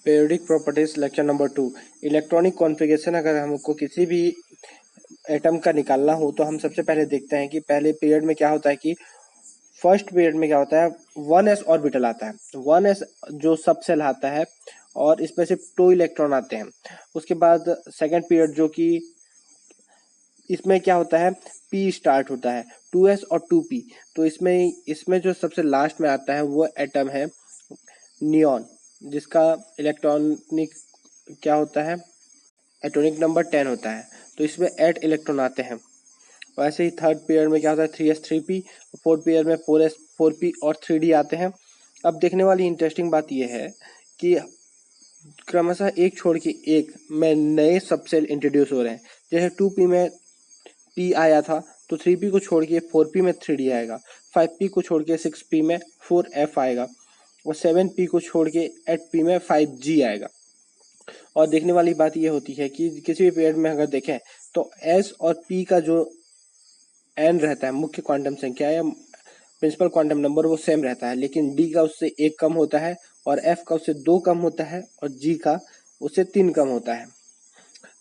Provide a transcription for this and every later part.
Periodic properties lecture number 2। Electronic configuration अगर हमको किसी भी एटम का निकालना हो तो हम सबसे पहले देखते हैं कि पहले पीरियड में क्या होता है कि फर्स्ट पीरियड में क्या होता है 1s ऑर्बिटल आता है। 1s जो सब सेल आता है और इसमें सिर्फ 2 इलेक्ट्रॉन आते हैं। उसके बाद सेकेंड पीरियड जो कि इसमें क्या होता है p स्टार्ट होता है 2s और 2p। तो इसमें जो सबसे लास्ट में आता है वो एटम है नियॉन, जिसका इलेक्ट्रॉनिक क्या होता है एटॉमिक नंबर 10 होता है। तो इसमें 8 इलेक्ट्रॉन आते हैं। वैसे ही थर्ड पीरियड में क्या होता है 3s 3p, फोर्थ पीरियड में 4s 4p और 3d आते हैं। अब देखने वाली इंटरेस्टिंग बात यह है कि क्रमशः एक छोड़ के एक में नए सबसेल इंट्रोड्यूस हो रहे हैं। जैसे 2p में p आया था तो 3p को छोड़ के 4p में 3d आएगा, 5p को छोड़ के 6p में 4f आएगा और 7p को छोड़ के 8p में 5g आएगा। और देखने वाली बात यह होती है कि किसी भी पीरियड में अगर देखें तो s और p का जो n रहता है मुख्य क्वांटम संख्या या प्रिंसिपल क्वांटम नंबर वो सेम रहता है, लेकिन d का उससे 1 कम होता है और f का उससे 2 कम होता है और g का उससे 3 कम होता है।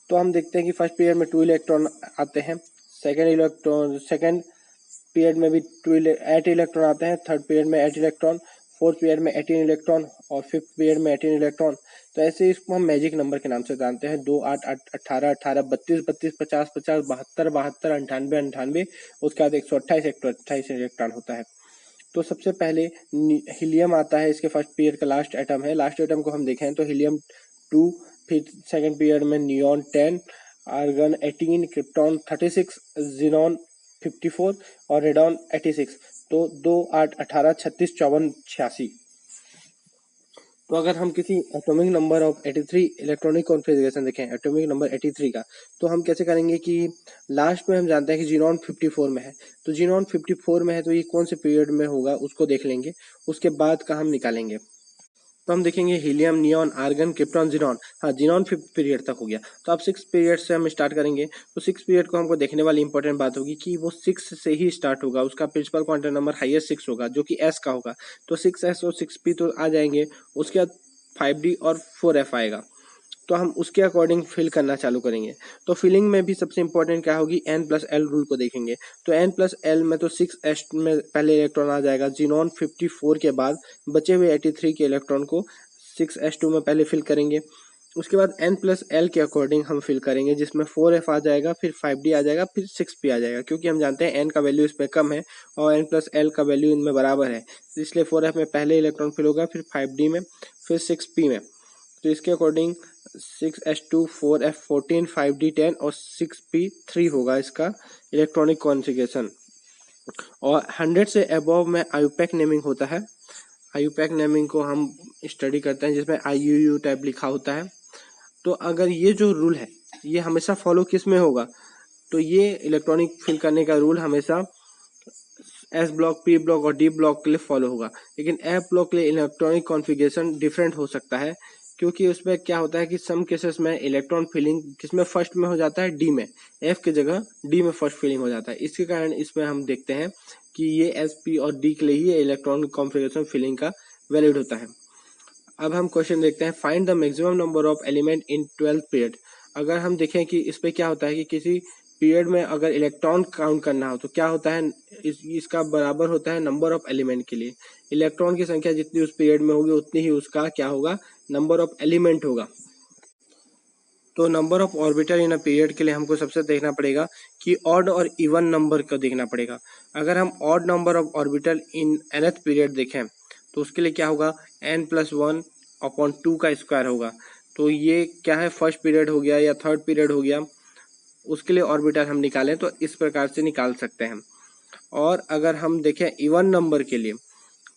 तो हम देखते हैं कि फर्स्ट पीरियड में 2 इलेक्ट्रॉन आते हैं, सेकेंड पीरियड में भी 8 इलेक्ट्रॉन आते हैं, थर्ड पीरियड में 8 इलेक्ट्रॉन, फोर्थ पीरियड में 18 इलेक्ट्रॉन और फिफ्थ पीरियड में 18 इलेक्ट्रॉन। तो ऐसे इसको हम मैजिक नंबर के नाम से जानते हैं। 2 8 8 18 18 32 32 50 50 72 72 98 98, उसके बाद 128 128 इलेक्ट्रॉन होता है। तो सबसे पहले हीलियम आता है, इसके फर्स्ट पीरियड का लास्ट एटम है। लास्ट एटम को हम देखें तो हीलियम 2, फिर सेकेंड पीरियड में नियॉन 10, आर्गन 18, क्रिप्टॉन 36, जीनॉन 54 और रेडॉन 86। तो 2 8 18 36 54 86। तो अगर हम किसी atomic number of 83 electronic configuration देखें एटॉमिक नंबर 83 का, तो हम कैसे करेंगे कि लास्ट में हम जानते हैं कि जीनॉन 54 में है, तो जीनॉन 54 में है तो ये कौन से पीरियड में होगा उसको देख लेंगे, उसके बाद का हम निकालेंगे। तो हम देखेंगे helium, neon, argon, krypton, xenon. हाँ, जीनॉन 5th पीरियड तक हो गया। तो अब 6th पीरियड से हम स्टार्ट करेंगे। तो 6th पीरियड को हमको देखने वाली इंपॉर्टेंट बात होगी कि वो 6 से ही स्टार्ट होगा, उसका प्रिंसिपल क्वांटम नंबर हाईएस्ट 6 होगा जो कि s का होगा। तो 6s और 6p तो आ जाएंगे, उसके बाद 5d और 4f आएगा। तो हम उसके अकॉर्डिंग फिल करना चालू करेंगे। तो फिलिंग में भी सबसे इंपॉर्टेंट क्या होगी n+l रूल को देखेंगे। तो n+l में तो 6s में पहले इलेक्ट्रॉन आ जाएगा, जीनॉन 54 के बाद बचे हुए 83 के इलेक्ट्रॉन को 6s2 में पहले फिल करेंगे। उसके बाद n+l के अकॉर्डिंग हम फिल करेंगे, जिसमें 4f आ जाएगा, फिर 5d आ जाएगा, फिर 6p आ जाएगा, क्योंकि हम जानते हैं n का वैल्यू इसमें कम है और n+l का वैल्यू इनमें बराबर है, इसलिए 4f में पहले इलेक्ट्रॉन फिल होगा, फिर 5d में, फिर 6p में। तो इसके अकॉर्डिंग 6s2 4f 14 5d 10 और 6p 3 होगा इसका इलेक्ट्रॉनिक कॉन्फ़िगरेशन। और 100 से अबव में आईयूपैक नेमिंग होता है। आईयूपैक नेमिंग को हम स्टडी करते हैं जिसमें IUU टाइप लिखा होता है। तो अगर ये जो रूल है ये हमेशा फॉलो किस में होगा, तो ये इलेक्ट्रॉनिक फिल करने का रूल हमेशा S ब्लॉक, P ब्लॉक और D ब्लॉक के लिए फॉलो होगा, लेकिन F ब्लॉक के लिए इलेक्ट्रॉनिक कॉन्फ़िगरेशन डिफरेंट हो सकता है, क्योंकि उसमें क्या होता है कि सम केसेस में इलेक्ट्रॉन फिलिंग किसमें फर्स्ट में हो जाता है D में, F की जगह D में फर्स्ट फिलिंग हो जाता है। इसके कारण इसमें हम देखते हैं कि ये S, P और D के लिए ही इलेक्ट्रॉनिक कॉन्फ़िगरेशन फिलिंग का वैलिड होता है। अब हम क्वेश्चन देखते हैं, find the maximum number of element in 12th period. अगर हम देखें कि इस पर क्या होता है कि किसी पीरियड में अगर इलेक्ट्रॉन काउंट करना हो तो क्या होता है, इसका बराबर होता है नंबर ऑफ एलिमेंट के लिए। इलेक्ट्रॉन की संख्या जितनी उस पीरियड में होगी उतनी ही उसका क्या होगा, नंबर ऑफ एलिमेंट होगा। तो number of orbital in a period के लिए हमको सबसे देखना पड़ेगा कि ऑड और इवन नंबर को देखना पड़ेगा। अगर हम odd number of orbital in nth period देखें तो उसके लिए क्या होगा, n+1/2 का स्क्वायर होगा। तो ये क्या है, फर्स्ट पीरियड हो गया या थर्ड पीरियड हो गया, उसके लिए ऑर्बिटल हम निकालें तो इस प्रकार से निकाल सकते हैं। और अगर हम देखें इवन नंबर के लिए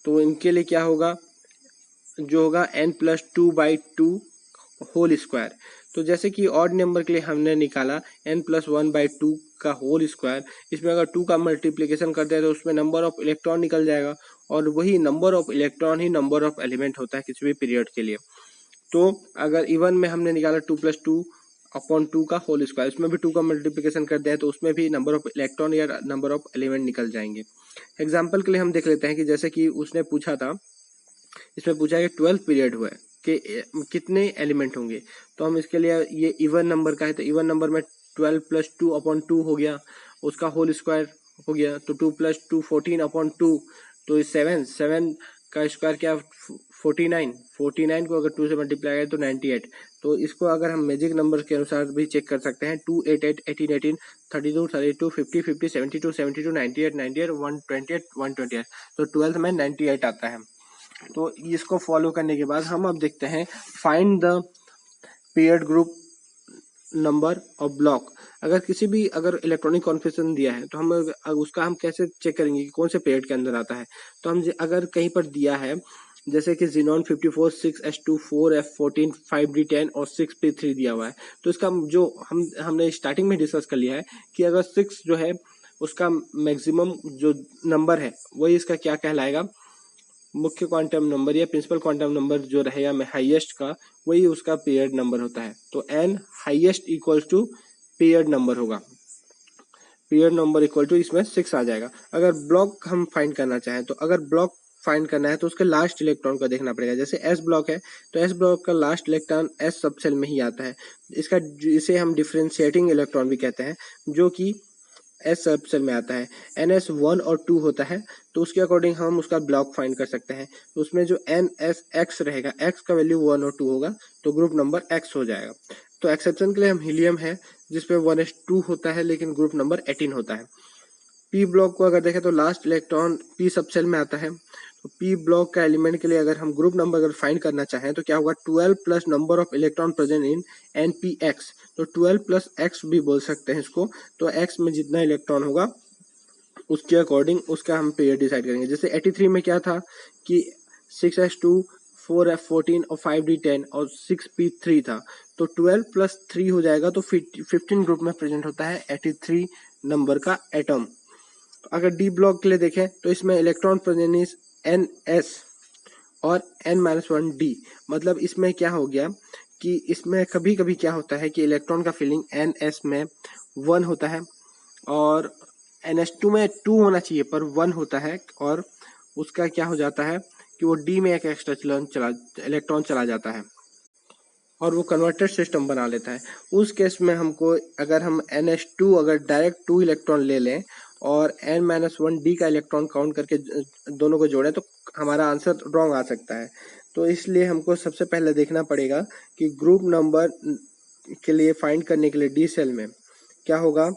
तो इनके लिए क्या होगा, जो होगा n+2/2 होल स्क्वायर। तो जैसे कि ऑड नंबर के लिए हमने निकाला n+1/2 का होल स्क्वायर, इसमें अगर 2 का मल्टीप्लिकेशन करते हैं तो उसमें नंबर ऑफ इलेक्ट्रॉन निकल जाएगा, और वही number of electron he number of element होता है किसी भी पीरियड के लिए। तो अगर इवन में हमने निकाला 2+2/2 का होल स्क्वायर, इसमें भी 2 का मल्टीप्लिकेशन करते हैं तो उसमें भी नंबर ऑफ इलेक्ट्रॉन या नंबर ऑफ एलिमेंट निकल जाएंगे। एग्जाम्पल के लिए हम देख लेते हैं कि जैसे कि उसने पूछा था, इसमें पूछा है कि 12th पीरियड हुआ है, के कितने एलिमेंट होंगे। तो हम इसके लिए ये इवन नंबर का है तो इवन नंबर में 12 + 2/2 हो गया, उसका होल स्क्वायर हो गया। तो 2 + 2 14/2, तो 7 का स्क्वायर क्या 49, 49 को अगर 2 से मल्टीप्लाई करें तो 98। तो इसको अगर हम मैजिक नंबर के अनुसार भी चेक कर सकते हैं, 2 8 8 18 18 32 32 50 50 72 72 98 98 128 128, तो 12th में 98 आता है। तो इसको फॉलो करने के बाद हम अब देखते हैं find the period group number और ब्लॉक। अगर किसी भी अगर इलेक्ट्रॉनिक कॉन्फ़िगरेशन दिया है तो हम उसका हम कैसे चेक करेंगे कि कौन से पीरियड के अंदर आता है। तो हम अगर कहीं पर दिया है जैसे कि Xenon 54 6s2 4f14 5d10 और 6p3 दिया हुआ है, तो इसका जो हमने स्टार्टिंग में डिस्कस कर लिया है कि अगर 6 जो है उसका मैक्सिमम जो नंबर है वही इसका क्या कहलाएगा, मुख्य क्वांटम नंबर या प्रिंसिपल क्वांटम नंबर जो रहेगा में हाईएस्ट का, वही उसका पीरियड नंबर होता है। तो n highest equals to period number होगा, पीरियड नंबर इक्वल टू इसमें 6 आ जाएगा। अगर ब्लॉक हम फाइंड करना चाहें तो अगर ब्लॉक फाइंड करना है तो उसके लास्ट इलेक्ट्रॉन का देखना पड़ेगा। जैसे एस ब्लॉक है तो एस ब्लॉक का लास्ट इलेक्ट्रॉन एस सबसेल में ही आता है, इसका इसे हम डिफरेंशिएटिंग इलेक्ट्रॉन भी कहते हैं, जो कि एस सबसेल में आता है। NS 1 और 2 होता है, तो उसके अकॉर्डिंग हम उसका ब्लॉक फाइंड कर सकते हैं। तो उसमें जो NSX रहेगा, x का वैल्यू 1 और 2 होगा तो ग्रुप नंबर x हो जाएगा। तो एक्सेप्शन के लिए हम हीलियम है जिसपे 1s2 होता है लेकिन ग्रुप नंबर 18 होता है। पी ब्लॉक को अगर देखें तो लास्ट इलेक्ट्रॉन पी सबसेल में आता है। तो पी ब्लॉक का एलिमेंट के लिए अगर हम ग्रुप नंबर अगर फाइंड करना चाहें तो क्या होगा, 12 plus number of electron present in NPX। तो 12 प्लस x भी बोल सकते हैं इसको। तो x में जितना इलेक्ट्रॉन होगा उसके अकॉर्डिंग उसका हम पीरियड डिसाइड करेंगे। जैसे 83 में क्या था कि 6s2 4f14 और 5d10 और 6p3 था, तो 12 + 3 हो जाएगा तो 15 ग्रुप में प्रेजेंट होता है 83 नंबर का एटम। अगर डी ब्लॉक के लिए देखें तो इसमें इलेक्ट्रॉन प्रेजेंट इज NS और N-1D। मतलब इसमें क्या हो गया कि इसमें कभी कभी क्या होता है कि इलेक्ट्रॉन का फिलिंग NS में 1 होता है और NS2 में 2 होना चाहिए पर 1 होता है, और उसका क्या हो जाता है कि वो D में एक एक्स्ट्रा इलेक्ट्रॉन चला जाता है और वो कन्वर्टेड सिस्टम बना लेता है। उस केस में हमको अगर हम NH2 अगर डायरेक्ट 2 इलेक्ट्रॉन ले लें और N-1D का इलेक्ट्रॉन काउंट करके दोनों को जोड़ें तो हमारा आंसर रॉन्ग आ सकता है। तो इसलिए हमको सबसे पहले देखना पड़ेगा कि ग्रुप नंबर के लिए फाइंड करने के लिए डी सेल में क्या होगा,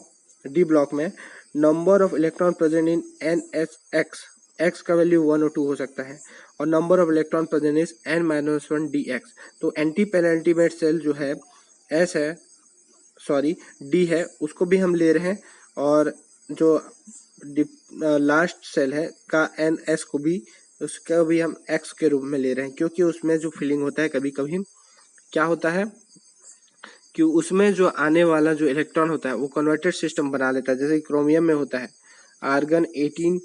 डी ब्लॉक में number of electron present in NSX, x का वैल्यू 1 और 2 हो सकता है, और number of electron present is N-1DX। तो एंटी पेनल्टीमेट सेल जो है S है, सॉरी D है, उसको भी हम ले रहे हैं, और जो लास्ट सेल है का NS को भी उसका भी हम x के रूप में ले रहे हैं, क्योंकि उसमें जो फिलिंग होता है कभी कभी क्या होता है कि उसमें जो आने वाला जो इलेक्ट्रॉन होता है वो कन्वर्टेड सिस्टम बना लेता है। जैसे क्रोमियम में होता है आर्गन 18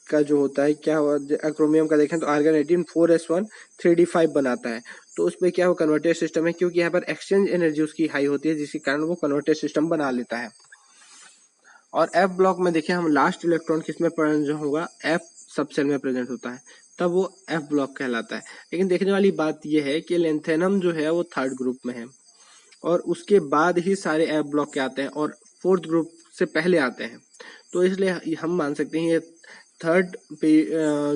का जो होता है क्या हुआ, क्रोमियम का देखें तो आर्गन 18 4s1 3d5 बनाता है, तो उसमें क्या हो कन्वर्टेड सिस्टम है, क्योंकि यहाँ पर एक्सचेंज एनर्जी उसकी हाई होती है जिसके कारण वो कन्वर्टेड सिस्टम बना लेता है। और एफ ब्लॉक में देखिए हम लास्ट इलेक्ट्रॉन किसमें प्रेजेंट जो होगा, एफ सबसेल में प्रेजेंट होता है, तब वो एफ ब्लॉक कहलाता है। लेकिन देखने वाली बात यह है कि लेंथेनम जो है वो थर्ड ग्रुप में है और उसके बाद ही सारे एफ ब्लॉक के आते हैं और फोर्थ ग्रुप से पहले आते हैं। तो इसलिए हम मान सकते हैं ये थर्ड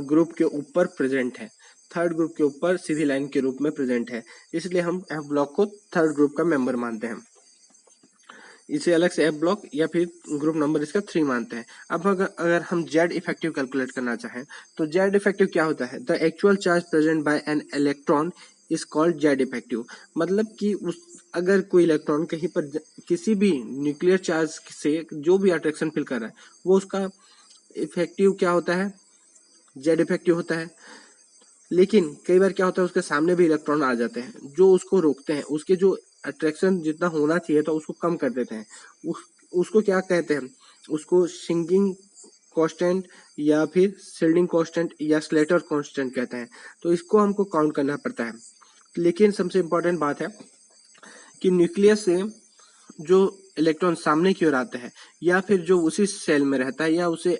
ग्रुप के ऊपर प्रेजेंट है, थर्ड ग्रुप के ऊपर सीधी लाइन के रूप में प्रेजेंट है, इसलिए हम एफ ब्लॉक को थर्ड ग्रुप का मेंबर मानते हैं। इसे अलग से एफ ब्लॉक या फिर ग्रुप नंबर इसका 3 मानते हैं। अब अगर हम जेड इफेक्टिव कैलकुलेट करना चाहें तो जेड इफेक्टिव क्या होता है, the actual charge present by an electron is called Z effective. मतलब कि उस अगर कोई इलेक्ट्रॉन कहीं पर किसी भी न्यूक्लियर चार्ज से जो भी अट्रैक्शन फील कर रहा है वो उसका इफेक्टिव क्या होता है, जेड इफेक्टिव होता है। लेकिन कई बार क्या होता है उसके सामने भी इलेक्ट्रॉन आ जाते हैं जो उसको रोकते हैं, उसके जो अट्रैक्शन जितना होना चाहिए तो उसको कम कर देते हैं। उसको क्या कहते हैं, उसको शिंकिंग कांस्टेंट या फिर शिल्डिंग कांस्टेंट या स्लेटर कांस्टेंट कहते हैं। तो इसको हमको काउंट करना पड़ता है। लेकिन सबसे इम्पोर्टेंट बात है कि न्यूक्लियस से जो इलेक्ट्रॉन सामने की ओर आते हैं या फिर जो उसी सेल में रहता है या उसे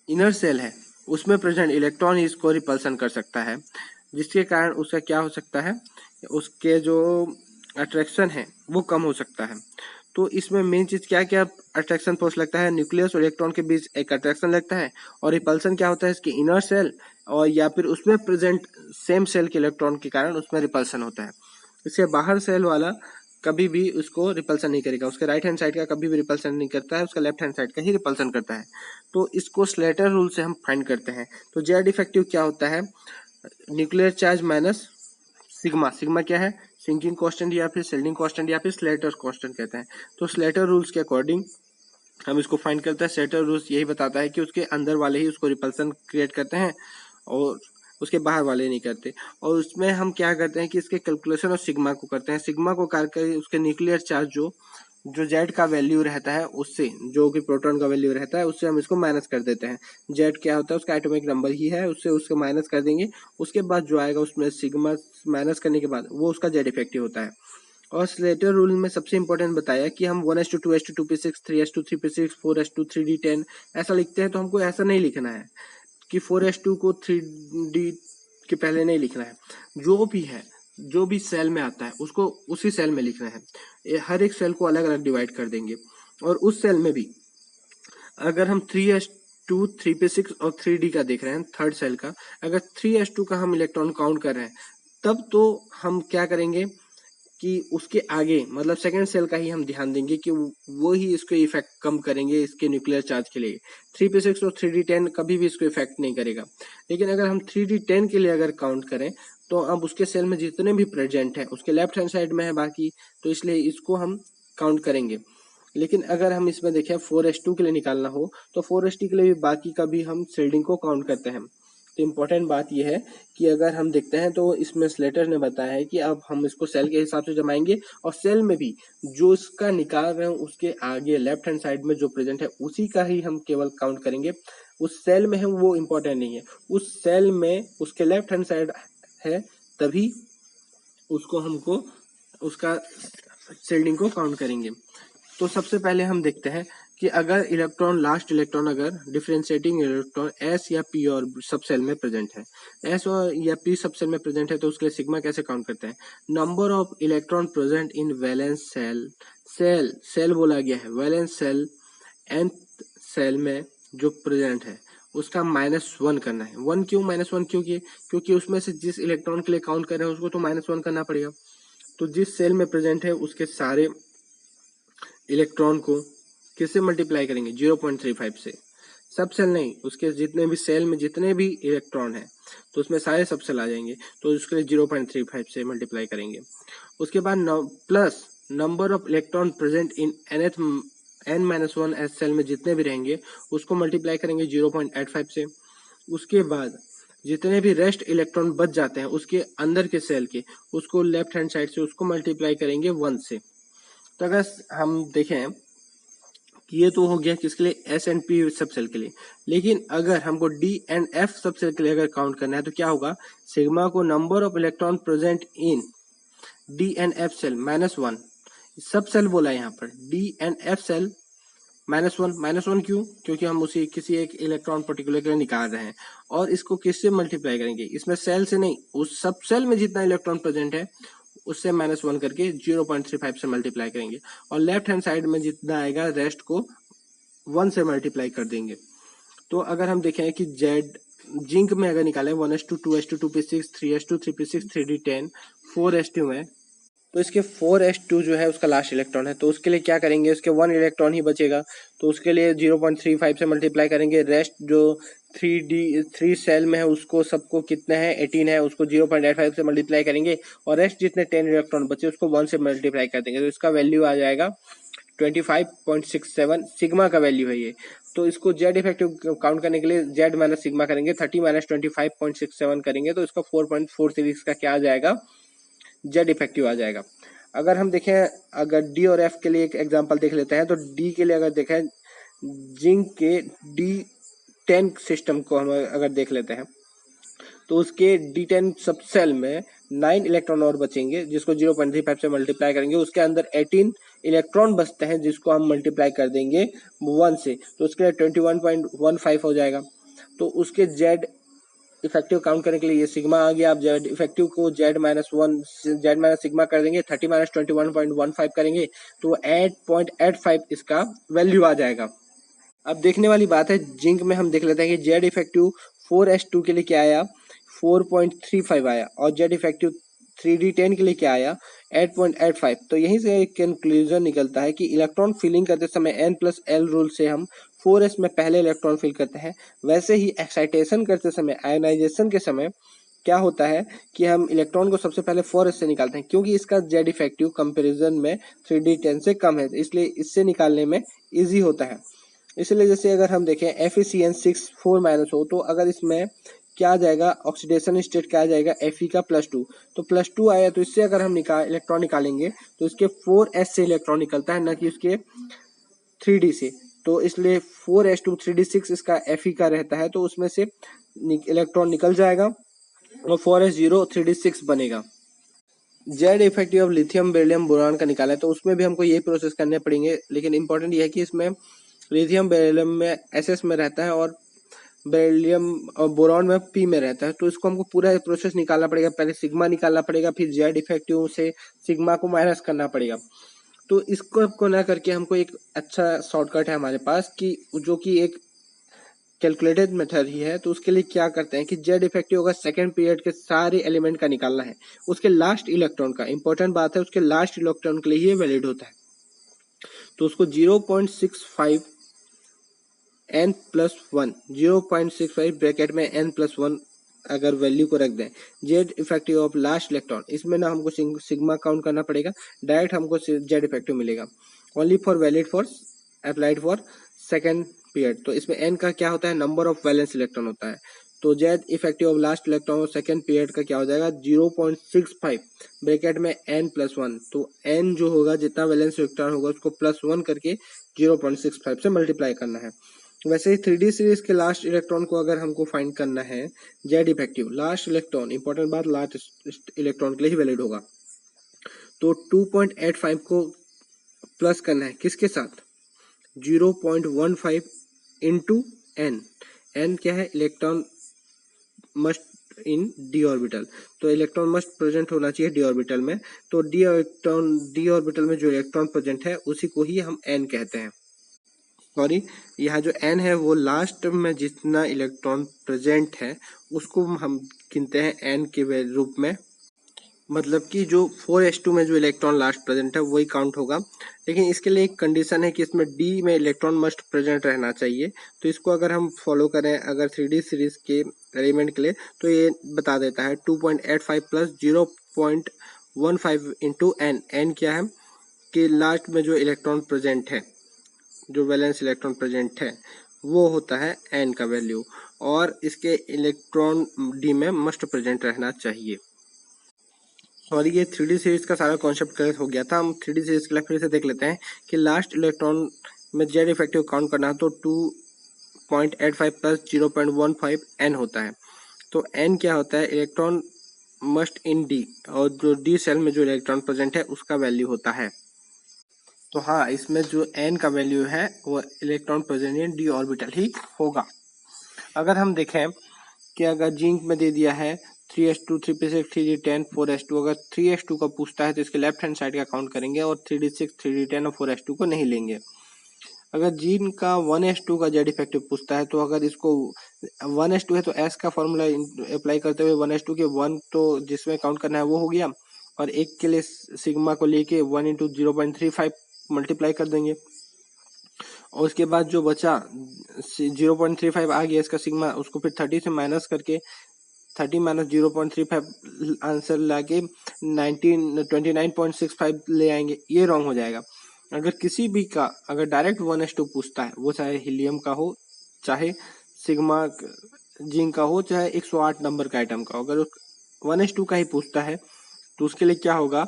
इनर सेल है उसमें प्रेजेंट इलेक्ट्रॉन इसको रिपल्सन कर सकता है, जिसके कारण उसका क्या हो सकता है, उसके जो अट्रैक्शन है वो कम हो सकता है। तो इसमें मेन चीज क्या क्या अट्रैक्शन फोर्स लगता है, न्यूक्लियस और इलेक्ट्रॉन के बीच एक अट्रैक्शन लगता है, और रिपल्सन क्या होता है इसके इनर सेल और या फिर उसमें प्रेजेंट सेम सेल के इलेक्ट्रॉन के कारण उसमें रिपल्सन होता है। इसके बाहर सेल वाला कभी भी उसको रिपल्सन नहीं करेगा, उसके राइट हैंड साइड का कभी भी रिपल्सन नहीं करता है, उसका लेफ्ट हैंड साइड का ही रिपल्सन करता है। तो इसको स्लेटर रूल से हम फाइंड करते हैं। तो जेड इफेक्टिव क्या होता है, nuclear charge minus sigma, sigma क्या है, सिंकिंग कांस्टेंट या फिर शेल्डिंग कांस्टेंट या फिर स्लेटर कांस्टेंट कहते हैं। तो स्लेटर रूल्स के अकॉर्डिंग हम इसको फाइंड करते हैं। स्लेटर रूल्स यही बताता है कि उसके अंदर वाले ही उसको रिपल्सन क्रिएट करते हैं और उसके बाहर वाले नहीं करते। और उसमें हम क्या करते हैं कि इसके कैलकुलेशन और सिग्मा को करते हैं, सिग्मा को करके उसके न्यूक्लियर चार्ज जो जो जेड का वैल्यू रहता है उससे, जो कि प्रोटॉन का वैल्यू रहता है उससे हम इसको माइनस कर देते हैं। जेड क्या होता है उसका एटॉमिक नंबर ही है, उससे उसको माइनस कर देंगे, उसके बाद जो आएगा उसमें सिग्मा माइनस करने के बाद वो उसका जेड इफेक्टिव होता है। और स्लेटर रूल में सबसे इंपॉर्टेंट बताया कि हम 1:2 2:2 2p6 3:2 3p6 4:2 3d10 ऐसा लिखते हैं, तो हमको ऐसा नहीं लिखना है कि 4:2 को 3d के पहले नहीं लिखना है। जो भी है, जो भी सेल में आता है उसको उसी सेल में लिखना है। हर एक सेल को अलग अलग डिवाइड कर देंगे, और उस सेल में भी अगर हम 3:2 3p6 और 3d का देख रहे हैं थर्ड सेल का, अगर 3:2 का हम इलेक्ट्रॉन काउंट कर रहे हैं तब तो हम क्या करेंगे कि उसके आगे मतलब सेकेंड सेल का ही हम ध्यान देंगे कि वो ही इसको इफेक्ट कम करेंगे इसके न्यूक्लियर चार्ज के लिए। 3p6 और 3d10 कभी भी इसको इफेक्ट नहीं करेगा। लेकिन अगर हम 3d10 के लिए अगर काउंट करें तो अब उसके सेल में जितने भी प्रेजेंट है उसके लेफ्ट हैंड साइड में है बाकी, तो इसलिए इसको हम काउंट करेंगे। लेकिन अगर हम इसमें देखें 4:2 के लिए निकालना हो तो 4:2 के लिए भी बाकी का भी हम शेल्डिंग को काउंट करते हैं। तो इम्पोर्टेंट बात यह है कि अगर हम देखते हैं तो इसमें स्लेटर ने बताया है कि अब हम इसको सेल के हिसाब से जमाएंगे, और सेल में भी जो इसका निकाल रहे हैं उसके आगे लेफ्ट हैंड साइड में जो प्रेजेंट है उसी का ही हम केवल काउंट करेंगे। उस सेल में है वो इम्पोर्टेंट नहीं है, उस सेल में उसके लेफ्ट हैंड साइड है तभी उसको हमको उसका शेल्डिंग को काउंट करेंगे। तो सबसे पहले हम देखते हैं कि अगर इलेक्ट्रॉन लास्ट इलेक्ट्रॉन अगर डिफरेंशिएटिंग इलेक्ट्रॉन एस या पी और सब सेल में प्रेजेंट है, एस और या पी सब सेल में प्रेजेंट है, तो उसके लिए सिग्मा कैसे काउंट करते हैं, number of electron present in valence shell, shell shell बोला गया है, वैलेंस सेल nth सेल में जो प्रेजेंट है उसका -1 करना है। 1 क्यों, -1 क्यों किए, क्योंकि उसमें से जिस इलेक्ट्रॉन के लिए काउंट कर रहे हैं उसको तो -1 करना पड़ेगा। तो जिस सेल में प्रेजेंट है उसके सारे इलेक्ट्रॉन को किससे मल्टीप्लाई करेंगे, 0.35 से। सब सेल नहीं, उसके जितने भी सेल में जितने भी इलेक्ट्रॉन है तो उसमें सारे सब सेल आ जाएंगे, तो उसके लिए 0.35 से मल्टीप्लाई करेंगे। उसके बाद plus number of electron present in n-1 s shell में जितने भी रहेंगे उसको मल्टीप्लाई करेंगे 0.85 से। उसके बाद जितने भी रेस्ट इलेक्ट्रॉन बच जाते हैं उसके अंदर के सेल के, उसको लेफ्ट हैंड साइड से उसको मल्टीप्लाई करेंगे 1 से। तो अगर हम देखें कि ये तो हो गया किसके लिए, एस एंड पी सब सेल के लिए। लेकिन अगर हमको डी एंड एफ सब सेल के लिए अगर काउंट करना है तो क्या होगा, सिग्मा को number of electron present in d and f shell -1, सब सेल बोला है यहाँ पर, डी एंड एफ सेल -1 क्यों, क्योंकि हम उसी किसी एक इलेक्ट्रॉन पर्टिकुलर के लिए निकाल रहे हैं। और इसको किससे मल्टीप्लाई करेंगे, इसमें सेल से नहीं, उस सब सेल में जितना इलेक्ट्रॉन प्रेजेंट है उससे -1 करके 0.35 से मल्टीप्लाई करेंगे, और लेफ्ट हैंड साइड में जितना आएगा रेस्ट को 1 से मल्टीप्लाई कर देंगे। तो अगर हम देखें कि जेड जिंक में अगर निकालें 1:2 2:2 2p6 3:2 3p6 3d10 4:2 में, तो इसके 4s2 जो है उसका लास्ट इलेक्ट्रॉन है, तो उसके लिए क्या करेंगे, उसके 1 इलेक्ट्रॉन ही बचेगा, तो उसके लिए 0.35 से मल्टीप्लाई करेंगे। रेस्ट जो 3 सेल में है उसको सबको कितने हैं 18 है, उसको 0.85 से मल्टीप्लाई करेंगे, और रेस्ट जितने 10 इलेक्ट्रॉन बचे उसको 1 से मल्टीप्लाई कर देंगे, तो इसका वैल्यू आ जाएगा 25.67 सिग्मा का वैल्यू है ये। तो इसको जेड इफेक्टिव काउंट करने के लिए जेड माइनस सिग्मा करेंगे, 30 - 25.67 करेंगे तो इसका 4.46 का क्या आ जाएगा, जेड इफेक्टिव आ जाएगा। अगर हम देखें, अगर डी और एफ के लिए एक एग्जांपल देख लेते हैं, तो डी के लिए अगर देखें जिंक के D10 सिस्टम को हम अगर देख लेते हैं तो उसके D10 सब सेल में 9 इलेक्ट्रॉन और बचेंगे जिसको 0.35 से मल्टीप्लाई करेंगे, उसके अंदर 18 इलेक्ट्रॉन बचते हैं जिसको हम मल्टीप्लाई कर देंगे 1 से, तो उसके लिए 21.15 हो जाएगा। तो उसके जेड इफेक्टिव काउंट करने के लिए ये सिग्मा आ गया। आप जेड इफेक्टिव को Z-1 जेड माइनस सिग्मा कर देंगे, 30-21.15 करेंगे तो 8.85 इसका वैल्यू आ जाएगा। अब देखने वाली बात है जिंक में, हम देख लेते हैं कि जेड इफेक्टिव 4s2 के लिए क्या आया, 4.35 आया, और जेड इफेक्टिव 3d10 के लिए क्या आया, 8.85। तो यहीं से एक कंक्लूजन निकलता है कि इलेक्ट्रॉन फिलिंग करते समय N+L रूल से हम 4s में पहले इलेक्ट्रॉन फिल करते हैं। वैसे ही एक्साइटेशन करते समय, आयोनाइजेशन के समय क्या होता है कि हम इलेक्ट्रॉन को सबसे पहले 4s से निकालते हैं, क्योंकि इसका जेड इफेक्टिव कंपेरिजन में 3d10 से कम है, इसलिए इससे निकालने में ईजी होता है। इसलिए जैसे अगर हम देखें FeCN6 4- हो, तो अगर इसमें क्या आ जाएगा, ऑक्सीडेशन स्टेट क्या आ जाएगा, Fe का +2, तो +2 आया, तो इससे अगर हम इलेक्ट्रॉन निकालेंगे तो इसके 4s से इलेक्ट्रॉन निकलता है, न कि उसके 3d से। तो इसलिए 4s2 3d6 इसका Fe का रहता है, तो उसमें से इलेक्ट्रॉन निकल जाएगा और 4s0 3d6 बनेगा। Z effective of lithium beryllium boron का निकाला है, तो उसमें भी हमको यही प्रोसेस करने पड़ेंगे, लेकिन इंपॉर्टेंट ये है कि इसमें लिथियम बेरिलियम में SS में रहता है और बेरिलियम और बोरॉन में P में रहता है। तो इसको हमको पूरा प्रोसेस निकालना पड़ेगा, पहले सिग्मा निकालना पड़ेगा, फिर जेड इफेक्टिव से सिग्मा को माइनस करना पड़ेगा। तो इसको ना करके हमको एक अच्छा शॉर्टकट है हमारे पास, कि जो कि एक कैलकुलेटेड मेथड ही है। तो उसके लिए क्या करते हैं कि जेड इफेक्टिव होगा सेकंड पीरियड के सारे एलिमेंट का निकालना है, उसके लास्ट इलेक्ट्रॉन का, इंपॉर्टेंट बात है, उसके लास्ट इलेक्ट्रॉन के लिए ही वैलिड होता है। तो उसको 0.65 n+1 0.65 ब्रैकेट में n+1 अगर वैल्यू को रख दें, Z effective of last electron, इसमें ना हमको सिग्मा काउंट करना पड़ेगा, डायरेक्ट हमको जेड इफेक्टिव मिलेगा। Only for valid for applied for second period. तो इसमें n का क्या होता है, नंबर ऑफ वैलेंस इलेक्ट्रॉन होता है। तो Z effective of last electron और सेकेंड पीरियड का क्या हो जाएगा, 0.65 ब्रैकेट में n+1। तो n जो होगा, जितना वैलेंस इलेक्ट्रॉन होगा उसको +1 करके 0.65 से मल्टीप्लाई करना है। वैसे ही 3D सीरीज के लास्ट इलेक्ट्रॉन को अगर हमको फाइंड करना है, Z effective last electron, important बात, लास्ट इलेक्ट्रॉन के लिए ही वैलिड होगा। तो 2.85 को प्लस करना है किसके साथ, 0.15 इंटू n। n क्या है, electron must in d orbital, तो इलेक्ट्रॉन मस्ट प्रेजेंट होना चाहिए डी ऑर्बिटल में। तो डी ऑर्बिटल में जो इलेक्ट्रॉन प्रेजेंट है उसी को ही हम n कहते हैं। सॉरी, यहाँ जो n है वो लास्ट में जितना इलेक्ट्रॉन प्रेजेंट है उसको हम गिनते हैं n के रूप में, मतलब कि जो 4s2 में जो इलेक्ट्रॉन लास्ट प्रेजेंट है वही काउंट होगा। लेकिन इसके लिए एक कंडीशन है कि इसमें d में इलेक्ट्रॉन मस्ट प्रेजेंट रहना चाहिए। तो इसको अगर हम फॉलो करें अगर 3D सीरीज के एलिमेंट के लिए, तो ये बता देता है 2.85 प्लस 0.15 इंटू n। n क्या है कि लास्ट में जो इलेक्ट्रॉन प्रेजेंट है, जो वैलेंस इलेक्ट्रॉन प्रेजेंट है, वो होता है n का वैल्यू, और इसके इलेक्ट्रॉन d में मस्ट प्रेजेंट रहना चाहिए। सॉरी, ये 3D सीरीज का सारा कॉन्सेप्ट क्लियर हो गया था। हम 3D सीरीज के लिए फिर से देख लेते हैं कि लास्ट इलेक्ट्रॉन में जेड इफेक्टिव काउंट करना है तो 2.85 प्लस 0.15 n होता है। तो n क्या होता है, इलेक्ट्रॉन मस्ट इन डी, और जो डी सेल में जो इलेक्ट्रॉन प्रेजेंट है उसका वैल्यू होता है। तो हाँ, इसमें जो n का वैल्यू है वो electron present in d orbital ही होगा। अगर हम देखें कि अगर जिंक में दे दिया है 3s2 3p6 3d10 4s2, अगर 3s2 का पूछता है तो इसके लेफ्ट हैंड साइड का काउंट करेंगे और 3d6 3d10 और 4s2 को नहीं लेंगे। अगर जिन का 1s2 का जेड इफेक्टिव पूछता है तो अगर इसको 1s2 है तो s का फॉर्मूला अप्लाई करते हुए 1s2 के 1 तो जिसमें काउंट करना है वो हो गया, और एक के लिए सिग्मा को लेके 1 इंटू 0.35 मल्टीप्लाई कर देंगे, और उसके बाद जो बचा 0.35 आ गया इसका सिग्मा, उसको फिर 30 से माइनस करके 30 माइनस 0.35 आंसर लाके 29.65 ले आएंगे, ये रॉन्ग हो जाएगा। अगर किसी भी का अगर डायरेक्ट 1s2 पूछता है, वो चाहे हीलियम का हो, चाहे सिग्मा जिंक का हो, चाहे 108 नंबर का आइटम का हो, अगर 1s2 का ही पूछता है तो उसके लिए क्या होगा,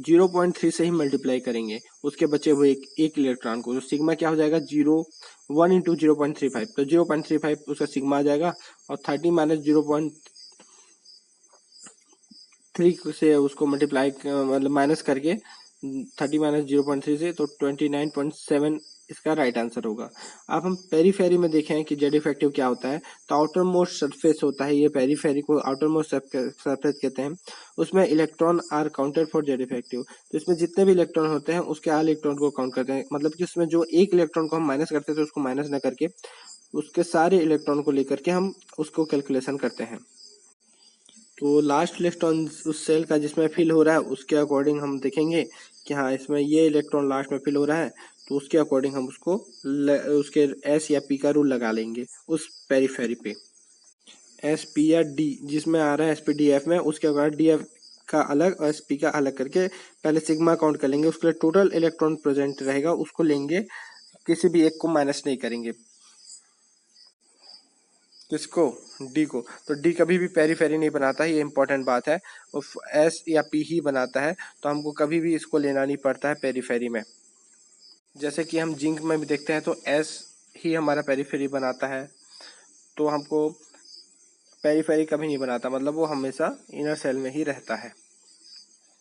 0.3 से ही मल्टीप्लाई करेंगे उसके बचे हुए एक इलेक्ट्रॉन को, तो सिग्मा क्या हो जाएगा 1 इंटू 0.35, तो 0.35 उसका सिग्मा आ जाएगा, और 30 माइनस 0.3 से उसको मल्टीप्लाई मतलब माइनस करके 30 माइनस 0.3 से, तो 29.7 इसका राइट आंसर होगा। अब हम पेरीफेरी में देखें कि जेड इफेक्टिव क्या होता है, तो आउटर मोस्ट सरफेस होता है, ये पेरीफेरी को आउटर मोस्ट सरफेस कहते हैं। उसमें electron are counted for Z effective, तो इसमें जितने भी इलेक्ट्रॉन होते हैं उसके आल इलेक्ट्रॉन को काउंट करते हैं, मतलब कि उसमें जो एक इलेक्ट्रॉन को हम माइनस करते थे उसको माइनस न करके उसके सारे इलेक्ट्रॉन को लेकर के हम उसको कैलकुलेशन करते हैं। तो लास्ट इलेक्ट्रॉन उस सेल का जिसमें फिल हो रहा है उसके अकॉर्डिंग हम देखेंगे कि हाँ इसमें ये इलेक्ट्रॉन लास्ट में फिल हो रहा है, तो उसके अकॉर्डिंग हम उसको उसके एस या पी का रूल लगा लेंगे उस पेरीफेरी पे। एस पी या डी जिसमें आ रहा है एस पी डी एफ में, उसके अकॉर्डिंग डी एफ का अलग और एस पी का अलग करके पहले सिग्मा काउंट कर लेंगे, उसके लिए टोटल इलेक्ट्रॉन प्रेजेंट रहेगा उसको लेंगे, किसी भी एक को माइनस नहीं करेंगे। किसको? डी को। तो डी कभी भी पेरीफेरी नहीं बनाता है, ये इंपॉर्टेंट बात है, एस या पी ही बनाता है, तो हमको कभी भी इसको लेना नहीं पड़ता है पेरीफेरी में। जैसे कि हम जिंक में भी देखते हैं तो एस ही हमारा पेरीफेरी बनाता है, तो हमको पेरीफेरी कभी नहीं बनाता, मतलब वो हमेशा इनर सेल में ही रहता है।